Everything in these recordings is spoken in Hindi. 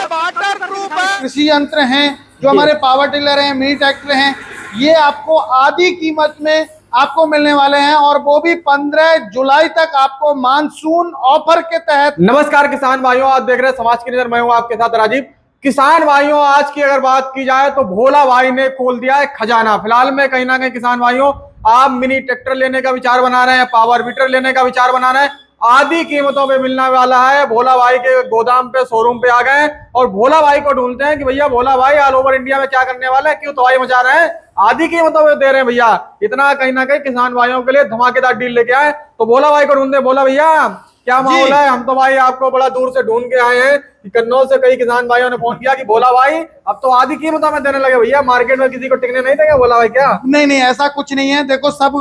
वाटर प्रूफ है। कृषि यंत्र हैं जो हमारे पावर टिलर हैं, मिनी ट्रैक्टर हैं, ये आपको आधी कीमत में आपको मिलने वाले हैं और वो भी 15 जुलाई तक आपको मानसून ऑफर के तहत। नमस्कार किसान भाइयों, आप देख रहे हैं समाज की नजर, मैं हूं आपके साथ राजीव। किसान भाइयों, आज की अगर बात की जाए तो भोला भाई ने खोल दिया है खजाना। फिलहाल में कहीं ना कहीं किसान भाइयों आप मिनी ट्रैक्टर लेने का विचार बना रहे हैं, पावर वीटर लेने का विचार बना रहे हैं, आधी कीमतों पे मिलने वाला है। भोला भाई के गोदाम पे, शोरूम पे आ गए हैं और भोला भाई को ढूंढते हैं कि भैया भोला भाई ऑल ओवर इंडिया में क्या करने वाले हैं, क्यों तबाही मचा रहे हैं, आधी कीमतों पे दे रहे हैं भैया। इतना कहीं ना कहीं किसान भाइयों के लिए धमाकेदार डील लेके आए, तो भोला भाई को ढूंढते। बोला भैया क्या माहौल है? हम तो भाई आपको बड़ा दूर से ढूंढ के आए हैं कि कन्नौज से कई किसान भाइयों ने फोन किया कि भोला भाई अब तो आधी कीमतों में देने लगे भैया, मार्केट में किसी को टिकने नहीं देंगे। भोला भाई क्या? नहीं, ऐसा कुछ नहीं है। देखो सब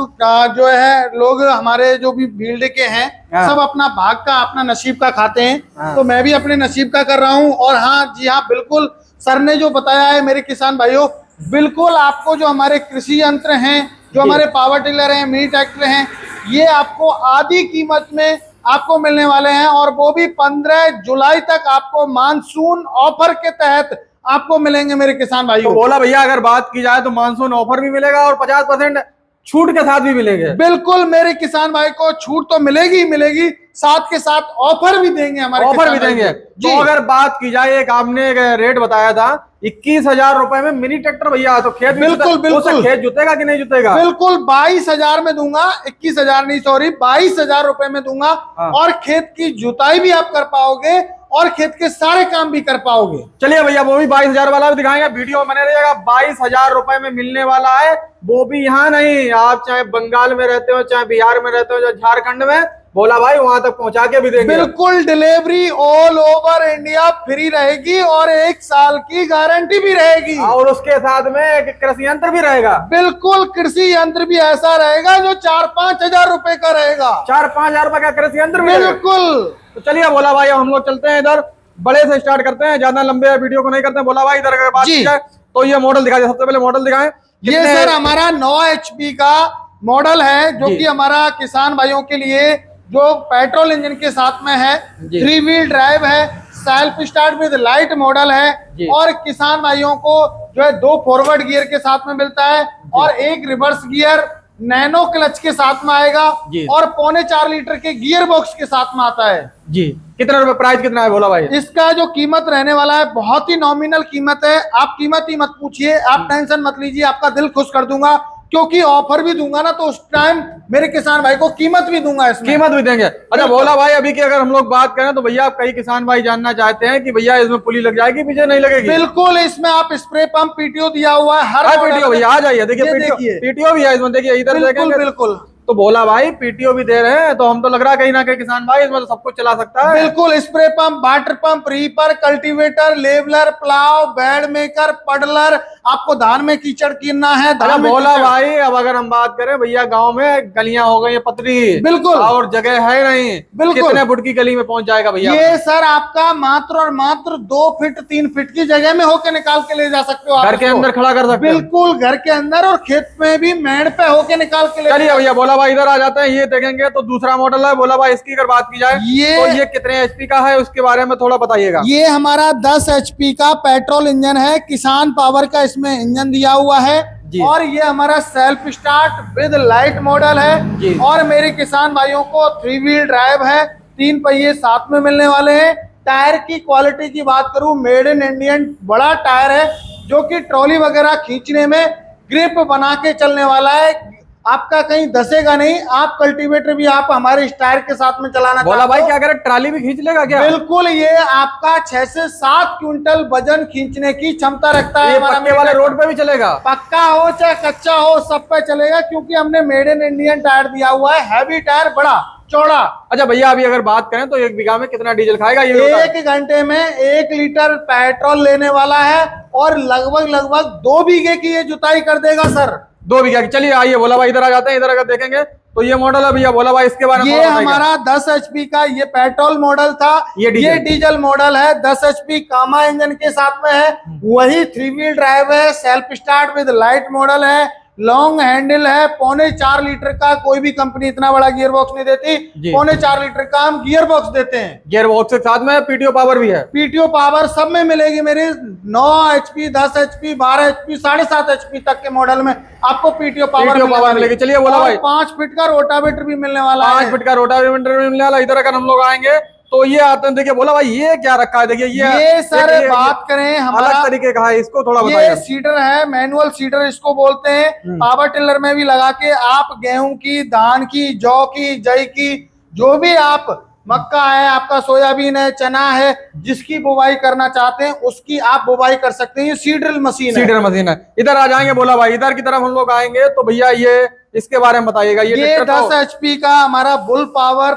जो है लोग हमारे जो भी फील्ड के हैं सब अपना भाग का, अपना नसीब का खाते हैं, तो मैं भी अपने नसीब का कर रहा हूँ। और हाँ जी हाँ, बिल्कुल सर ने जो बताया है मेरे किसान भाइयों, बिल्कुल आपको जो हमारे कृषि यंत्र हैं, जो हमारे पावर टिलर हैं, मिनी ट्रैक्टर हैं, ये आपको आधी कीमत में आपको मिलने वाले हैं और वो भी 15 जुलाई तक आपको मानसून ऑफर के तहत आपको मिलेंगे मेरे किसान भाइयों। तो बोला भैया अगर बात की जाए तो मानसून ऑफर भी मिलेगा और 50% छूट के साथ भी मिलेंगे। बिल्कुल मेरे किसान भाई को छूट तो मिलेगी ही मिलेगी, साथ के साथ ऑफर भी देंगे, हमारे ऑफर भी देंगे। तो अगर बात की जाए, एक आपने एक रेट बताया था 21,000 रुपए में मिनी ट्रैक्टर भैया, तो खेत बिल्कुल खेत जुतेगा कि नहीं जुतेगा? बिल्कुल 22,000 में दूंगा, 21,000 नहीं, सॉरी 22,000 रुपए में दूंगा। और खेत की जुताई भी आप कर पाओगे और खेत के सारे काम भी कर पाओगे। चलिए भैया वो भी 22,000 वाला भी दिखाएंगे, वीडियो बने रहिएगा। 22,000 रुपए में मिलने वाला है, वो भी यहाँ नहीं, आप चाहे बंगाल में रहते हो, चाहे बिहार में रहते हो, चाहे झारखंड में, भोला भाई वहां तक पहुंचा के भी देंगे। बिल्कुल delivery all over India free रहेगी और 1 साल की गारंटी भी रहेगी और उसके साथ में एक कृषि यंत्र भी रहेगा। बिल्कुल कृषि यंत्र भी ऐसा रहेगा जो 4-5 हजार रुपए का रहेगा। 4-5 हजार रुपए का कृषि यंत्र बिल्कुल। तो चलिए भोला भाई हम लोग चलते हैं, इधर बड़े से स्टार्ट करते हैं, ज्यादा लंबे वीडियो को नहीं करते हैं। भोला भाई इधर अगर बात की जाए तो ये मॉडल दिखाए, सबसे पहले मॉडल दिखाएं। ये सर हमारा 9 HP का मॉडल है जो कि हमारा किसान भाइयों के लिए जो पेट्रोल इंजन के साथ में है, 3 व्हील ड्राइव है, self start with light model है और किसान भाइयों को जो है 2 फॉरवर्ड गियर के साथ में मिलता है और 1 रिवर्स गियर नैनो क्लच के साथ में आएगा और 4.25 लीटर के गियर बॉक्स के साथ में आता है जी। कितना रुपए प्राइस कितना है भोला भाई? इसका जो कीमत रहने वाला है बहुत ही नॉमिनल कीमत है। आप कीमत ही मत पूछिए, आप टेंशन मत लीजिए, आपका दिल खुश कर दूंगा, क्योंकि ऑफर भी दूंगा ना तो उस टाइम मेरे किसान भाई को कीमत भी दूंगा, इसमें कीमत भी देंगे। अच्छा भोला भाई अभी की अगर हम लोग बात करें तो भैया कई किसान भाई जानना चाहते हैं कि भैया इसमें पुली लग जाएगी, पीछे नहीं लगेगी? बिल्कुल, इसमें आप स्प्रे पंप पीटीओ दिया हुआ है, हर पीटीओ भैया आ जाइए, देखिए पीटीओ भी है इसमें, देखिए इधर देखेंगे। बिल्कुल तो भोला भाई पीटीओ भी दे रहे हैं, तो हम तो लग रहा है कहीं ना कहीं किसान भाई इसमें तो सब कुछ चला सकता है। बिल्कुल, spray pump, water pump, reaper, cultivator, leveller, plough, bed maker, puddler, आपको धान में कीचड़ गिरना है। भोला भाई अब अगर हम बात करें भैया, गांव में गलियां हो गई है पतली, बिल्कुल, और जगह है नहीं, बिल्कुल, कितने फुट की गली में पहुंच जाएगा भैया? ये सर आपका मात्र और मात्र 2 फीट 3 फीट की जगह में होके निकाल के ले जा सकते हो, घर के अंदर खड़ा कर सकते हो। बिल्कुल, घर के अंदर और खेत में भी मेड़ पे होके निकाल के ले। चलिए भैया भोला भाई इधर आ जाते हैं, ये देखेंगे तो दूसरा मॉडल है भोला भाई। इसकी अगर बात की जाए तो ये कितने HP का है, उसके बारे में थोड़ा बताइएगा। ये हमारा 10 HP का पेट्रोल इंजन है, किसान पावर का इसमें इंजन दिया हुआ है और ये हमारा self start with light model है और मेरे किसान भाइयों को 3 व्हील ड्राइव है, 3 पहिए साथ में मिलने वाले हैं। टायर की क्वालिटी की बात करूं, मेड इन इंडियन बड़ा टायर है जो कि ट्रॉली वगैरह खींचने में ग्रिप बना के चलने वाला है, आपका कहीं धसेगा नहीं। आप कल्टीवेटर भी आप हमारे इस टायर के साथ में चलाना। बोला भाई क्या अगर ट्राली भी खींच लेगा क्या? बिल्कुल, ये आपका 6 से 7 क्विंटल वजन खींचने की क्षमता रखता है। ये पक्के वाले रोड पे भी चलेगा? पक्का हो चाहे कच्चा हो सब पे चलेगा, क्योंकि हमने मेड इन इंडियन टायर दिया हुआ है, हैवी टायर, बड़ा चौड़ा। अच्छा भैया अभी अगर बात करें तो 1 बीघा में कितना डीजल खाएगा ये? 1 घंटे में 1 लीटर पेट्रोल लेने वाला है और लगभग 2 बीघे की ये जुताई कर देगा सर। 2 बीघा की। चलिए आइए भोला भाई इधर आ जाते हैं, इधर अगर देखेंगे तो ये मॉडल है भैया भोला भाई, इसके बारे में ये हमारा 10 HP का ये पेट्रोल मॉडल था, ये डीजल मॉडल है, 10 HP कामा इंजन के साथ में है, वही 3 व्हील ड्राइव है, self start with light model है, लॉन्ग हैंडल है, 4.25 लीटर का। कोई भी कंपनी इतना बड़ा गियर बॉक्स नहीं देती, 4.25 लीटर का हम गियर बॉक्स देते हैं। गियर बॉक्स के साथ में पीटीओ पावर भी है। पीटीओ पावर सब में मिलेगी मेरे। 9 HP, 10 HP, 12 HP, 7.5 HP तक के मॉडल में आपको पीटीओ पावर मिलेगी। चलिए बोला भाई, 5 फीट का रोटावेटर भी मिलने वाला है। 5 फीट का रोटावेटर भी मिलने वाला। इधर अगर हम लोग आएंगे तो ये आते हैं, देखिए बोला भाई ये क्या रखा है, देखिए ये सर बात करें हमारा अलग तरीके का है, इसको थोड़ा बताइए। ये सीडर है, मैनुअल सीडर इसको बोलते हैं। पावर टिलर में भी लगा के आप गेहूं की, धान की, जौ की, जई की, जो भी आप मक्का है, आपका सोयाबीन है, चना है, जिसकी बुवाई करना चाहते हैं उसकी आप बुवाई कर सकते हैं। ये सीडर मशीन है। सीडर मशीन है। इधर आ जाएंगे बोला भाई, इधर की तरफ हम लोग आएंगे तो भैया ये इसके बारे में बताइएगा। ये 10 HP का हमारा बुल पावर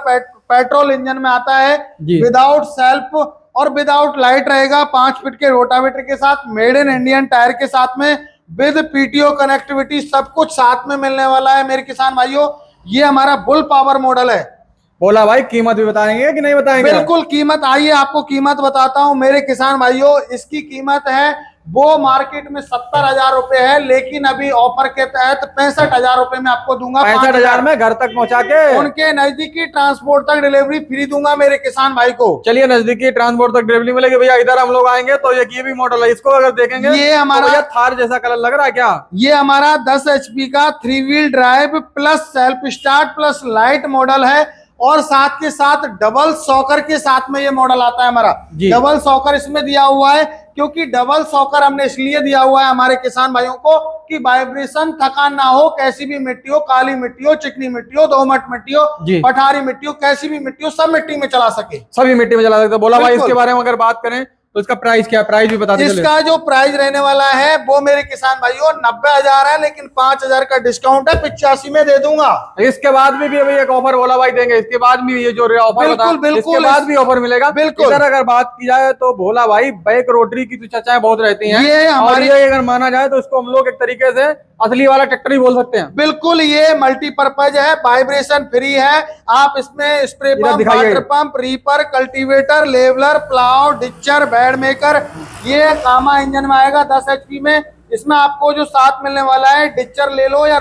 पेट्रोल इंजन में आता है, विदाउट सेल्फ और विदाउट लाइट रहेगा। 5 फीट के रोटावेटर के साथ, मेड इन इंडियन टायर के साथ में, विद पीटीओ कनेक्टिविटी, सब कुछ साथ में मिलने वाला है मेरे किसान भाइयों। ये हमारा बुल पावर मॉडल है। बोला भाई कीमत भी बताएंगे कि नहीं बताएंगे? बिल्कुल कीमत, आइए आपको कीमत बताता हूं मेरे किसान भाइयों। इसकी कीमत है वो मार्केट में 70,000 रुपए है, लेकिन अभी ऑफर के तहत 65,000 रुपए में आपको दूंगा। 65,000 में घर तक पहुंचा के, उनके नजदीकी ट्रांसपोर्ट तक डिलीवरी फ्री दूंगा मेरे किसान भाई को। चलिए नजदीकी ट्रांसपोर्ट तक डिलीवरी मिलेगी भैया। इधर हम लोग आएंगे तो ये भी मॉडल है, इसको अगर देखेंगे ये हमारा तो थार जैसा कलर लग रहा है क्या? ये हमारा 10 HP का 3 wheel drive plus self start plus light model है, और साथ के साथ डबल सॉकर के साथ में ये मॉडल आता है हमारा। डबल सॉकर इसमें दिया हुआ है, क्योंकि डबल सॉकर हमने इसलिए दिया हुआ है हमारे किसान भाइयों को कि वाइब्रेशन, थकान ना हो। कैसी भी मिट्टी हो, काली मिट्टी हो, चिकनी मिट्टी हो, दोमट मिट्टी हो, पठारी मिट्टी हो, कैसी भी मिट्टी हो, सब मिट्टी में चला सके, सभी मिट्टी में चला सकते। बोला भाई इसके बारे में अगर बात करें तो इसका प्राइस क्या है? प्राइस भी बता दीजिए। इसका जो प्राइस रहने वाला है वो मेरे किसान भाइयों 90,000 है, लेकिन 5,000 का डिस्काउंट है, 85 में दे दूंगा। इसके बाद भी अभी एक ऑफर बोला भाई देंगे, इसके बाद भी ये जो ऑफर बिल्कुल इसके बाद भी ऑफर मिलेगा। बिल्कुल। इधर अगर बात की जाए तो भोला भाई बैक रोटरी की तो चर्चाएं बहुत रहती हैं, ये हमारी, ये अगर माना जाए तो इसको हम लोग एक तरीके से असली वाला ट्रैक्टर ही बोल सकते हैं। बिल्कुल, ये मल्टीपर्पज है, वाइब्रेशन फ्री है। आप इसमें spray pump, water pump, reaper, cultivator, leveller, plough, ditcher, bed maker, ये कामा इंजन में आएगा 10 HP में। इसमें आपको जो साथ मिलने वाला है, डिचर ले लो या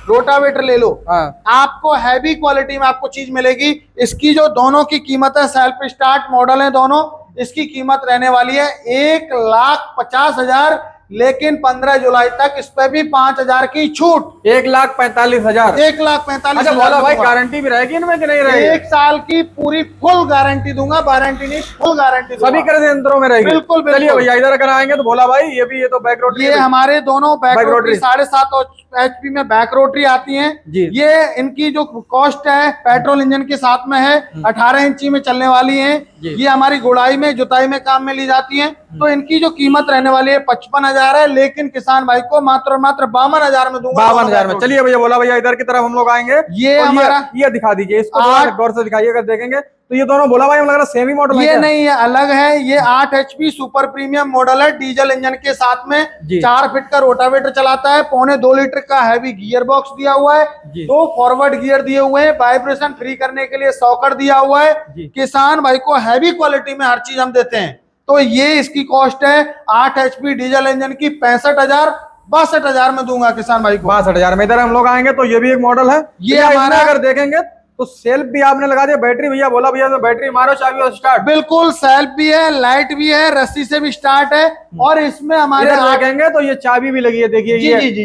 रोटावेटर ले लो, आपको हैवी क्वालिटी में आपको चीज मिलेगी। इसकी जो दोनों की कीमत है, सेल्फ स्टार्ट मॉडल है दोनों, इसकी कीमत रहने वाली है 1,50,000, लेकिन 15 जुलाई तक इस पे भी 5,000 की छूट। 1,45,000। 1,45,000। अच्छा बोला भाई गारंटी भी रहेगी इनमें कि नहीं रहेगी? 1 साल की पूरी फुल गारंटी दूंगा, वारंटी नहीं, फुल गारंटी सभी कृषि यंत्रों में रहेगी। बिल्कुल। चलिए भैया इधर अगर आएंगे तो बोला भाई ये तो बैक रोटरी, ये हमारे दोनों बैक रोटरी 7.5 HP में बैक रोटरी आती हैं। ये इनकी जो कॉस्ट है पेट्रोल इंजन के साथ में है, 18 इंची में चलने वाली है। ये हमारी गुड़ाई में, जुताई में काम में ली जाती है। तो इनकी जो कीमत रहने वाली है 55,000 है, लेकिन किसान भाई को मात्र 52,000 में दूंगा। 52,000 में। चलिए भैया बोला भैया इधर की तरफ हम लोग आएंगे। ये हमारा ये दिखा दीजिए इसको, गौर से दिखाइए। अगर देखेंगे तो ये दोनों बोला भाई लग रहा सेमी मॉडल है। ये नहीं, ये अलग है। ये 8 HP सुपर प्रीमियम मॉडल है, डीजल इंजन के साथ में, 4 फीट का रोटावेटर चलाता है, 1.25 लीटर का हैवी गियर बॉक्स दिया हुआ है, 2 फॉरवर्ड गियर दिए हुए हैं, वाइब्रेशन फ्री करने के लिए सॉकर दिया हुआ है। किसान भाई को हैवी क्वालिटी में हर चीज हम देते हैं। तो ये इसकी कॉस्ट है 8 HP डीजल इंजन की 65,000, 62,000 में दूंगा किसान भाई को। 62,000 में। इधर हम लोग आएंगे तो ये भी एक मॉडल है। ये हमारा अगर देखेंगे तो सेल्फ भी आपने लगा दिया, बैटरी भैया बोला भैया तो बैटरी मारो, चाबी और स्टार्ट। बिल्कुल, सेल्फ भी है, लाइट भी है, रस्सी से भी स्टार्ट है। और इसमें हमारे देखेंगे तो ये चाबी भी लगी है, देखिए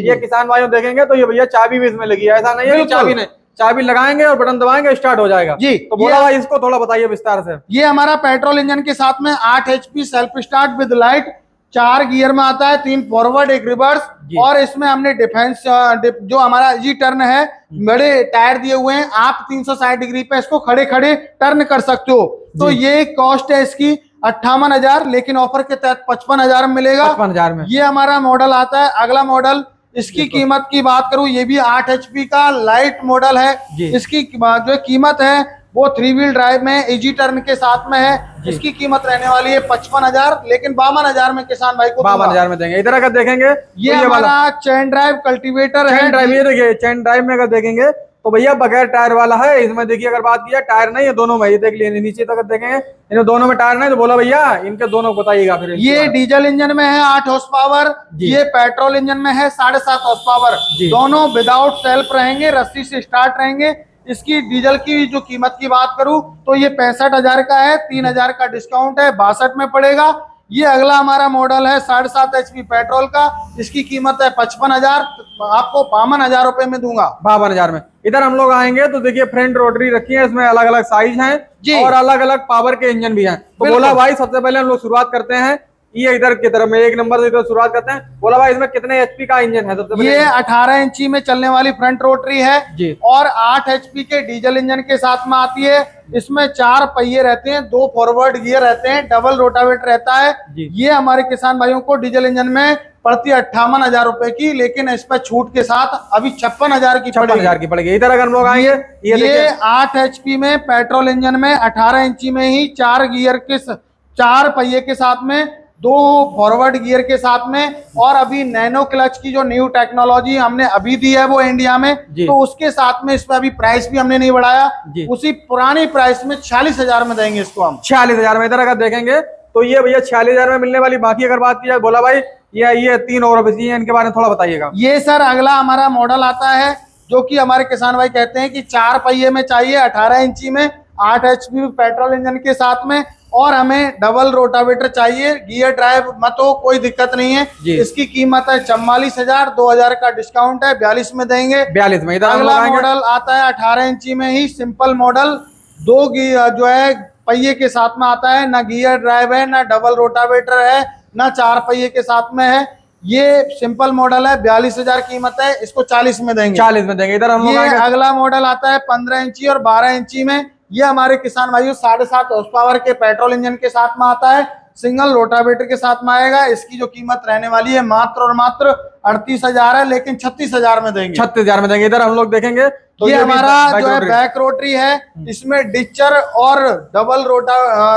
ये किसान भाइयों देखेंगे तो ये भैया चाबी भी इसमें लगी है। ऐसा नहीं है चाबी नहीं, चाबी लगाएंगे और बटन दबाएंगे स्टार्ट हो जाएगा जी। तो बोला भाई इसको थोड़ा बताइए विस्तार से। ये हमारा पेट्रोल इंजन के साथ में 8 HP self start with light, 4 gear में आता है, 3 फॉरवर्ड 1 रिवर्स, और इसमें हमने डिफेंस जो हमारा जी टर्न है, बड़े टायर दिए हुए हैं। आप 360 डिग्री पे इसको खड़े खड़े टर्न कर सकते हो। तो ये कॉस्ट है इसकी 58,000, लेकिन ऑफर के तहत 55,000 में मिलेगा। 55,000 में ये हमारा मॉडल आता है। अगला मॉडल, इसकी कीमत की बात करूं, ये भी 8 HP का लाइट मॉडल है। इसकी जो कीमत है वो 3 व्हील ड्राइव में इजी टर्न के साथ में है। इसकी कीमत रहने वाली है 55,000, लेकिन 52,000 में किसान भाई को 52,000 में देंगे। इधर अगर देखेंगे ये हमारा चैन ड्राइव कल्टीवेटर है। ड्राइव, ये देखिए चैन ड्राइव में अगर देखेंगे तो भैया बगैर टायर वाला है। इसमें देखिए अगर बात किया टायर नहीं है दोनों में, ये देख लिए नीचे तक देखेंगे इन दोनों में टायर नहीं, तो बोला भैया इनके दोनों बताइएगा फिर। ये डीजल इंजन में है 8 हॉर्स पावर, ये पेट्रोल इंजन में है 7.5 हॉर्स पावर। दोनों विदाउट सेल्फ रहेंगे, रस्सी से स्टार्ट रहेंगे। इसकी डीजल की जो कीमत की बात करूं तो ये 65,000 का है, 3,000 का डिस्काउंट है, 62 में पड़ेगा। ये अगला हमारा मॉडल है 7.5 HP पेट्रोल का, इसकी कीमत है 55,000, आपको 52,000 रुपए में दूंगा। 52,000 में। इधर हम लोग आएंगे तो देखिए फ्रंट रोटरी रखी है, इसमें अलग अलग साइज हैं और अलग अलग पावर के इंजन भी हैं। तो बोला भाई सबसे पहले हम लोग शुरुआत करते हैं ये इधर की तरफ में, एक नंबर से इधर शुरुआत करते हैं। बोला भाई इसमें कितने HP का इंजन है सबसे पहले? ये 18 इंची में चलने वाली फ्रंट रोटरी है जी, और 8 HP के डीजल इंजन के साथ में आती है। इसमें 4 पहिए रहते हैं, 2 फॉरवर्ड गियर रहते हैं, डबल रोटावेटर रहता है। ये हमारे किसान भाइयों को डीजल इंजन में पड़ती 58,000 रुपए की, लेकिन इस पर छूट के साथ अभी 56,000 की पड़ेगी। इधर अगर हम लोग आएंगे ये 8 HP में पेट्रोल इंजन में 18 इंची में ही 4 गियर के 4 पहिए के साथ में, 2 फॉरवर्ड गियर के साथ में, और अभी नैनो क्लच की जो न्यू टेक्नोलॉजी हमने अभी दी है वो इंडिया में, तो उसके साथ में इसमें अभी प्राइस भी हमने नहीं बढ़ाया, उसी पुरानी प्राइस में 46,000 में देंगे इसको हम। 46,000 में इधर अगर देखेंगे तो ये भैया 46,000 में मिलने वाली। बाकी अगर बात की जाए बोला भाई ये 3 और है, इनके बारे में थोड़ा बताइएगा। ये सर अगला हमारा मॉडल आता है जो कि हमारे किसान भाई कहते हैं कि 4 पहिए में चाहिए, 18 इंची में, 8 HP पेट्रोल इंजन के साथ में, और हमें डबल रोटावेटर चाहिए, गियर ड्राइव मत हो, कोई दिक्कत नहीं है। इसकी कीमत है 44,000, 2,000 का डिस्काउंट है, 42 में देंगे। 42 में। अगला मॉडल आता है 18 इंची में ही, सिंपल मॉडल, 2 जो है पहिए के साथ में आता है, ना गियर ड्राइव है, ना डबल रोटावेटर है, ना 4 पहिए के साथ में है। ये सिंपल मॉडल है, 42,000 कीमत है, इसको 40 में देंगे। 40 में देंगे। इधर हम लोग अगला मॉडल आता है 15 इंची और 12 इंची में। ये हमारे किसान भाइयों 7.5 हॉर्स पावर के पेट्रोल इंजन के साथ में आता है, सिंगल रोटावेटर के साथ में आएगा। इसकी जो कीमत रहने वाली है मात्र और मात्र 38,000 है, लेकिन 36,000 में देंगे। 36,000 में देंगे। इधर हम लोग देखेंगे तो ये हमारा जो है बैक रोटरी है, इसमें डिचर और डबल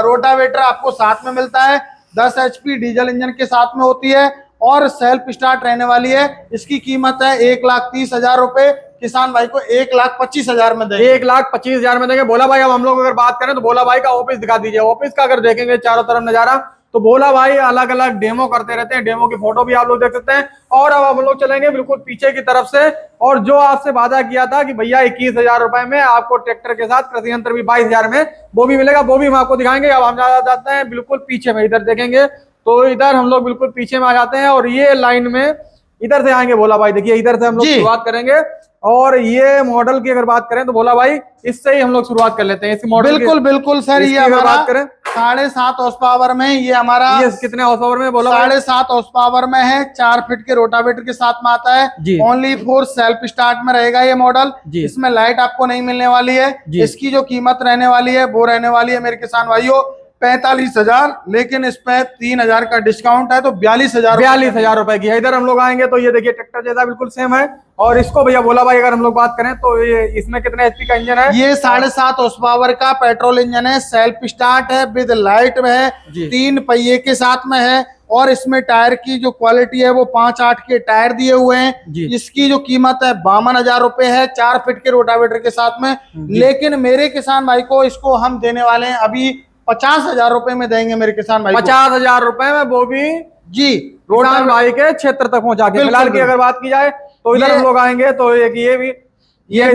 रोटावेटर आपको साथ में मिलता है, 10 HP डीजल इंजन के साथ में होती है और सेल्फ स्टार्ट रहने वाली है। इसकी कीमत है 1,30,000 रुपए, किसान भाई को 1,25,000 में देंगे। 1,25,000 में देंगे। बोला भाई अब हम लोग अगर बात करें तो बोला भाई का ऑफिस दिखा दीजिए। ऑफिस का अगर देखेंगे चारों तरफ नजारा तो बोला भाई अलग अलग डेमो करते रहते हैं, डेमो की फोटो भी आप लोग देख सकते हैं। और अब हम लोग चलेंगे बिल्कुल पीछे की तरफ से, और जो आपसे वादा किया था कि भैया 21,000 रुपए में आपको ट्रैक्टर के साथ कृषि यंत्र भी 22,000 में वो भी मिलेगा, वो भी हम आपको दिखाएंगे। अब हम जाते हैं बिल्कुल पीछे में, इधर देखेंगे तो इधर हम लोग बिल्कुल पीछे में आ जाते हैं और ये लाइन में इधर से आएंगे। बोला भाई देखिए इधर से हम लोग शुरुआत करेंगे, और ये मॉडल की अगर बात करें तो बोला भाई इससे ही हम लोग शुरुआत कर लेते हैं। इस मॉडल बिल्कुल सर, ये हमारा बात करें 7.5 हॉर्स पावर में, ये हमारा कितने हॉर्स पावर में? बोला 7.5 हॉर्स पावर में है, 4 फीट के रोटावेटर के साथ में आता है, ओनली फॉर सेल्फ स्टार्ट में रहेगा ये मॉडल। इसमें लाइट आपको नहीं मिलने वाली है। इसकी जो कीमत रहने वाली है वो रहने वाली है मेरे किसान भाइयों 45,000, लेकिन इस पे 3,000 का डिस्काउंट है तो 42,000 रुपए की है। इधर हम लोग आएंगे तो ये देखिए ट्रैक्टर जैसा बिल्कुल सेम है। और इसको भैया बोला भाई अगर हम लोग बात करें तो ये इसमें कितने HP का इंजन है? ये 7.5 हॉर्स पावर का पेट्रोल इंजन है, सेल्फ स्टार्ट है, विद लाइट में है, 3 पहिए के साथ में है, और इसमें टायर की जो क्वालिटी है वो 5-8 के टायर दिए हुए हैं। इसकी जो कीमत है 52,000 रुपए है, 4 फीट के रोटावेटर के साथ में। लेकिन मेरे किसान भाई को इसको हम देने वाले हैं अभी 50,000 रुपए में देंगे मेरे किसान भाई। 50,000 रुपए में, वो भी किसान भाई के क्षेत्र तक पहुंचा के। फिलहाल की अगर बात की जाए तो इधर हम लोग आएंगे तो ये भी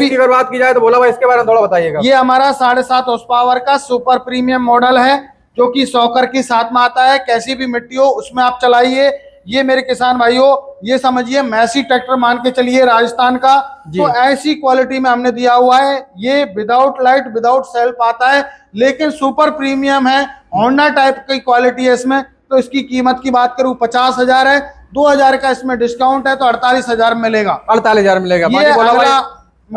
अगर बात की जाए तो बोला भाई इसके बारे में थोड़ा बताइएगा। ये हमारा 7.5 हॉर्स पावर का सुपर प्रीमियम मॉडल है, जो कि सॉकर के साथ में आता है। कैसी भी मिट्टी हो उसमें आप चलाइए। ये मेरे किसान भाइयों ये समझिए मैसी ट्रैक्टर मान के चलिए राजस्थान का, तो ऐसी क्वालिटी में हमने दिया हुआ है। ये विदाउट लाइट विदाउट सेल्फ आता है, लेकिन सुपर प्रीमियम है, होंडा टाइप की क्वालिटी है इसमें। तो इसकी कीमत की बात करूं 50,000 है, 2,000 का इसमें डिस्काउंट है तो 48,000 मिलेगा। 48,000 मिलेगा।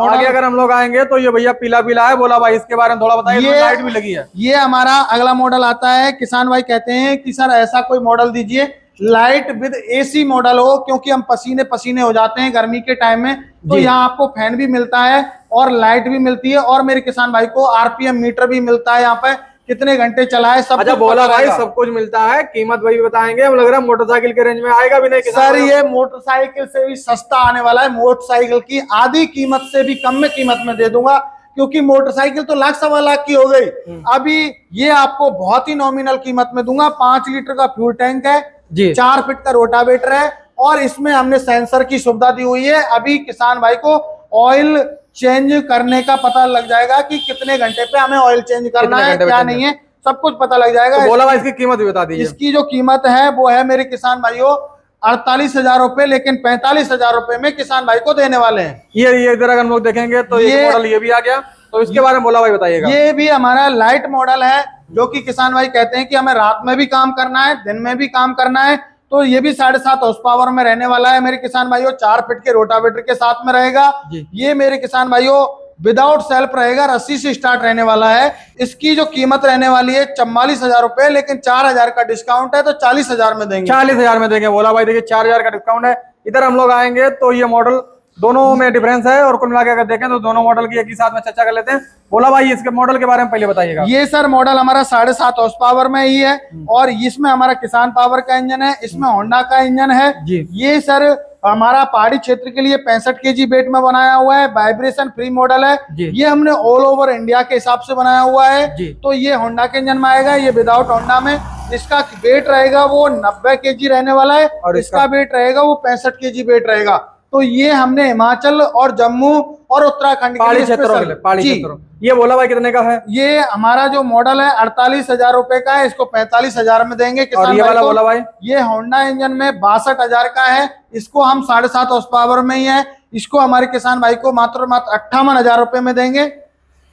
आगे अगर हम लोग आएंगे तो ये भैया पीला पीला है, बोला भाई इसके बारे में थोड़ा बताइए। लाइट भी लगी है। ये हमारा अगला मॉडल आता है। किसान भाई कहते हैं कि सर ऐसा कोई मॉडल दीजिए लाइट विद AC मॉडल हो, क्योंकि हम पसीने पसीने हो जाते हैं गर्मी के टाइम में। तो यहाँ आपको फैन भी मिलता है और लाइट भी मिलती है, और मेरे किसान भाई को RPM मीटर भी मिलता है यहाँ पे कितने घंटे चला है, सब अच्छा कुछ भोला पता भाई रहेगा। सब कुछ मिलता है, कीमत वही बताएंगे, हम लग रहा है मोटरसाइकिल के रेंज में आएगा भी नहीं सर ये मोटरसाइकिल से भी सस्ता आने वाला है, मोटरसाइकिल की आधी कीमत से भी कम में कीमत में दे दूंगा, क्योंकि मोटरसाइकिल तो लाख सवा लाख की हो गई। अभी ये आपको बहुत ही नॉमिनल कीमत में दूंगा। 5 लीटर का फ्यूल टैंक है जी, 4 फीट का रोटावेटर है, और इसमें हमने सेंसर की सुविधा दी हुई है। अभी किसान भाई को ऑयल चेंज करने का पता लग जाएगा कि कितने घंटे पे हमें ऑयल चेंज करना है, क्या नहीं है, सब कुछ पता लग जाएगा। तो भोला भाई इसकी कीमत भी बता दीजिए। इसकी जो कीमत है वो है मेरे किसान भाइयों 48,000 रुपए, लेकिन 45,000 रुपए में किसान भाई को देने वाले हैं। ये इधर अगर हम लोग देखेंगे तो ये मॉडल ये भी आ गया, तो इसके बारे में भोला भाई बताइएगा। ये भी हमारा लाइट मॉडल है, जो कि किसान भाई कहते हैं कि हमें रात में भी काम करना है, दिन में भी काम करना है, तो ये भी 7.5 हॉर्स पावर में रहने वाला है मेरे किसान भाइयों। 4 फीट के रोटावेटर के साथ में रहेगा। ये मेरे किसान भाइयों विदाउट सेल्फ रहेगा, रस्सी से स्टार्ट रहने वाला है। इसकी जो कीमत रहने वाली है 44,000 रुपए, लेकिन 4,000 का डिस्काउंट है तो 40,000 में देंगे। 40,000 में देंगे भोला भाई। देखिए 4,000 का डिस्काउंट है। इधर हम लोग आएंगे तो ये मॉडल दोनों में डिफरेंस है, और कुल मिला के अगर देखें तो दोनों मॉडल की एक ही साथ में चर्चा कर लेते हैं। भोला भाई इसके मॉडल के बारे में पहले बताइएगा। ये सर मॉडल हमारा 7.5 हॉर्स पावर में ही है, और इसमें हमारा किसान पावर का इंजन है, इसमें होंडा का इंजन है जी। ये सर हमारा पहाड़ी क्षेत्र के लिए 65 kg वेट में बनाया हुआ है, वाइब्रेशन फ्री मॉडल है। ये हमने ऑल ओवर इंडिया के हिसाब से बनाया हुआ है। तो ये होंडा के इंजन में आएगा, ये विदाउट होंडा में। इसका वेट रहेगा वो 90 kg रहने वाला है, और इसका वेट रहेगा वो 65 kg वेट रहेगा। तो ये हमने हिमाचल और जम्मू और उत्तराखंड पहाड़ी क्षेत्रों। ये भोला भाई कितने का है? ये हमारा जो मॉडल है 48,000 रुपए का है, इसको 45,000 में देंगे किसान और ये वाला भोला भाई? ये होंडा इंजन में 62,000 का है, इसको हम 7.5 हॉर्स पावर में ही है, इसको हमारे किसान भाई को मात्र 58,000 रुपए में देंगे।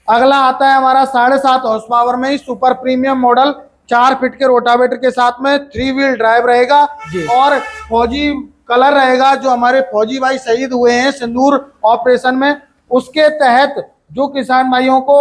अगला आता है हमारा 7.5 हॉर्स पावर में ही सुपर प्रीमियम मॉडल, 4 फीट के रोटावेटर के साथ में 3 व्हील ड्राइव रहेगा, और फौजी कलर रहेगा। जो हमारे फौजी भाई शहीद हुए हैं सिंदूर ऑपरेशन में, उसके तहत जो किसान भाइयों को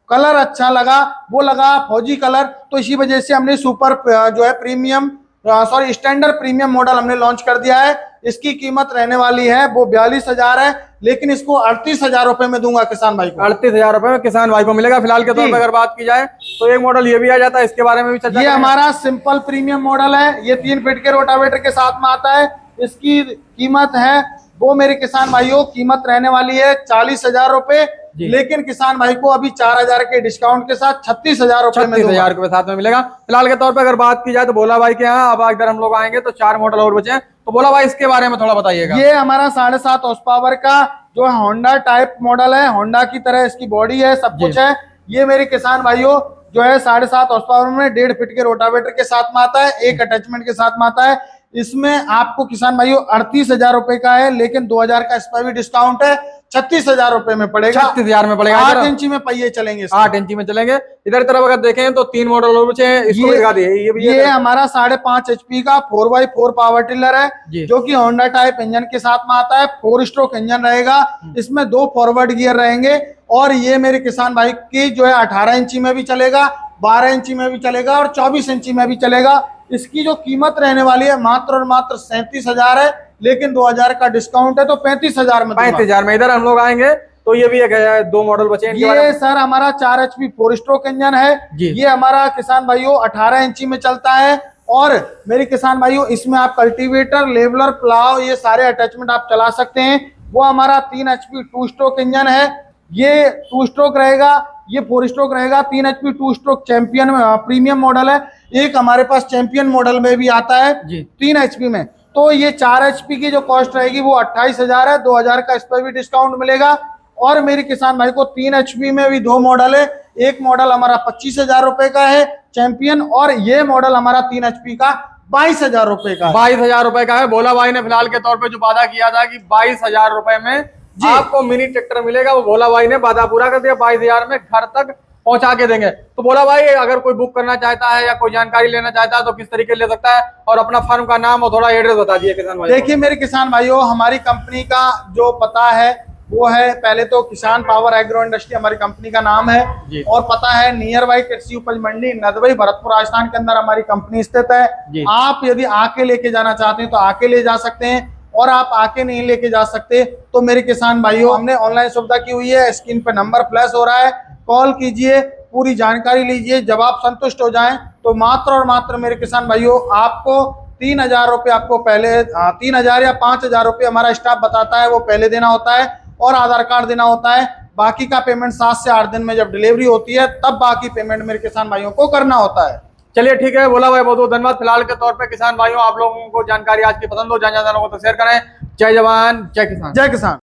कलर अच्छा लगा वो लगा फौजी कलर, तो इसी वजह से हमने सुपर जो है प्रीमियम स्टैंडर्ड प्रीमियम मॉडल हमने लॉन्च कर दिया है। इसकी कीमत रहने वाली है वो 42,000 है, लेकिन इसको 38,000 रुपए में दूंगा किसान भाई को। 38,000 रुपए में किसान भाई को मिलेगा। फिलहाल के तौर पर अगर बात की जाए तो एक मॉडल ये भी आ जाता है, इसके बारे में भी चर्चा। ये हमारा सिंपल प्रीमियम मॉडल है, ये 3 फीट के रोटावेटर के साथ में आता है। इसकी कीमत है वो मेरे किसान भाइयों कीमत रहने वाली है 40,000 रुपए, लेकिन किसान भाई को अभी 4,000 के डिस्काउंट के साथ 36,000 रुपए में 36,000 के साथ में मिलेगा। फिलहाल के तौर पर अगर बात की जाए तो भोला भाई के यहाँ अब इधर हम लोग आएंगे तो 4 मॉडल और बचे हैं, तो भोला भाई इसके बारे में थोड़ा बताइएगा। ये हमारा 7.5 हॉर्स पावर का जो होंडा टाइप मॉडल है, होंडा की तरह इसकी बॉडी है, सब कुछ है। ये मेरे किसान भाइयों जो है 7.5 हॉर्स पावर में 1.5 फीट के रोटावेटर के साथ में आता है, एक अटैचमेंट के साथ में आता है। इसमें आपको किसान भाइयों 38,000 रुपए का है, लेकिन 2,000 का इस पर भी डिस्काउंट है, 36,000 रुपए में पड़ेगा। 36,000 में पड़ेगा। 8 इंची में पहिए चलेंगे, 8 इंची में चलेंगे। इधर तरफ अगर देखें तो 3 मॉडल और बचे हैं, इसको दिखा दिए। ये हमारा 5.5 HP का 4x4 पावर टिलर है, जो कि होंडा टाइप इंजन के साथ में आता है। 4 स्ट्रोक इंजन रहेगा, इसमें 2 फॉरवर्ड गियर रहेंगे, और ये मेरे किसान भाई की जो है 18 इंची में भी चलेगा, 12 इंची में भी चलेगा, और 24 इंची में भी चलेगा। इसकी जो कीमत रहने वाली है मात्र और मात्र 37,000 है, लेकिन 2,000 का डिस्काउंट है तो 35,000 में। 35,000 में। इधर हम लोग आएंगे तो ये भी एक 2 मॉडल बचे हैं। ये सर हमारा 4 HP 4 स्ट्रोक इंजन है। ये हमारा किसान भाइयों 18 इंची में चलता है, और मेरे किसान भाइयों इसमें आप कल्टीवेटर, लेवलर, प्लाव ये सारे अटैचमेंट आप चला सकते हैं। वो हमारा 3 HP 2 स्ट्रोक इंजन है, ये 2 स्ट्रोक रहेगा, ये 4 स्ट्रोक रहेगा। 3 HP 2 stroke champion premium model है। एक हमारे पास चैंपियन मॉडल में भी आता है 3 HP में। तो ये 4 HP की जो कॉस्ट रहेगी वो 28,000 है, 2,000 का इस पर भी डिस्काउंट मिलेगा। और मेरे किसान भाई को 3 HP में भी 2 मॉडल है, एक मॉडल हमारा 25,000 रुपए का है चैंपियन, और ये मॉडल हमारा 3 HP का 22,000 रुपए का। 22,000 रुपए का है। भोला भाई ने फिलहाल के तौर पे जो वादा किया था कि 22,000 रुपए में आपको मिनी ट्रैक्टर मिलेगा, वो भोला भाई ने वादा पूरा कर दिया। 22,000 में घर तक पहुंचा के देंगे। तो भोला भाई अगर कोई बुक करना चाहता है या कोई जानकारी लेना चाहता है तो किस तरीके ले सकता है, और अपना फर्म का नाम और थोड़ा एड्रेस बता दिए किसान भाई। देखिए मेरे किसान भाइयों, हमारी कंपनी का जो पता है वो है, पहले तो किसान पावर एग्रो इंडस्ट्री हमारी कंपनी का नाम है, और पता है नियर बाई कृषि उपज मंडी नदबई भरतपुर राजस्थान के अंदर हमारी कंपनी स्थित है। आप यदि आके लेके जाना चाहते हैं तो आके ले जा सकते हैं, और आप आके नहीं लेके जा सकते तो मेरे किसान भाइयों हमने ऑनलाइन सुविधा की हुई है। स्क्रीन पे नंबर फ्लैश हो रहा है, कॉल कीजिए, पूरी जानकारी लीजिए। जब आप संतुष्ट हो जाएं तो मात्र और मात्र मेरे किसान भाइयों आपको 3,000 रुपये आपको पहले 3,000 या 5,000 रुपये हमारा स्टाफ बताता है वो पहले देना होता है और आधार कार्ड देना होता है। बाकी का पेमेंट 7 से 8 दिन में जब डिलीवरी होती है तब बाकी पेमेंट मेरे किसान भाइयों को करना होता है। चलिए ठीक है भोला भाई, बहुत बहुत धन्यवाद। फिलहाल के तौर पे किसान भाइयों आप लोगों को जानकारी आज की पसंद हो, जान लोगों को तो शेयर करें। जय जवान जय किसान। जय किसान।